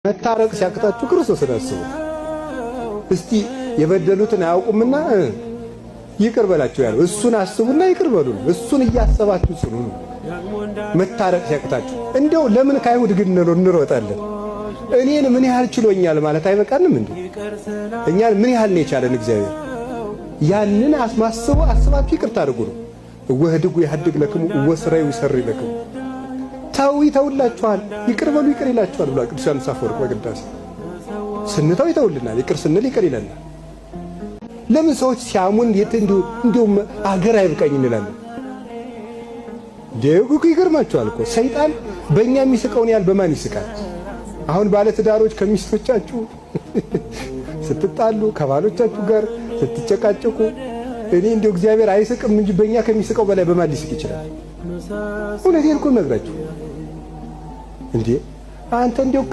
መታረቅ ሲያቅታችሁ ክርስቶስን አስቡ። እስቲ የበደሉትን አያውቁምና ይቅር በላቸው ያለው እሱን አስቡና ይቅር በሉ። እሱን እያሰባችሁ ጽኑ። መታረቅ ሲያቅታችሁ እንደው ለምን ከአይሁድ ግን እንሮጣለን? እኔን ምን ያህል ችሎኛል ማለት አይበቃንም እንዴ? እኛን ምን ያህል ነው የቻለን እግዚአብሔር? ያንን አስባችሁ ይቅር ታድርጉ ነው። ወህድጉ ያህድግ ለክሙ ወስራዩ ይሰሪ ለክሙ ታው ይተውላችኋል፣ ይቅር በሉ ይቅር ይላችኋል ብሏል ቅዱስ ዮሐንስ አፈወርቅ በቅዳሴ። ስንተው ይተውልናል፣ ይቅር ስንል ይቅር ይለናል። ለምን ሰዎች ሲያሙን እንዲሁም አገር አይብቃኝ እንላለን? ደጉ ይገርማችኋል እኮ ሰይጣን በእኛ የሚስቀውን ያህል በማን ይስቃል? አሁን ባለ ትዳሮች ከሚስቶቻችሁ ስትጣሉ፣ ከባሎቻችሁ ጋር ስትጨቃጨቁ እኔ እንደው እግዚአብሔር አይስቅም እንጂ በእኛ ከሚስቀው በላይ በማን ሊስቅ ይችላል? እውነቴን እኮ ነግራችሁ እንዴ አንተ እንደው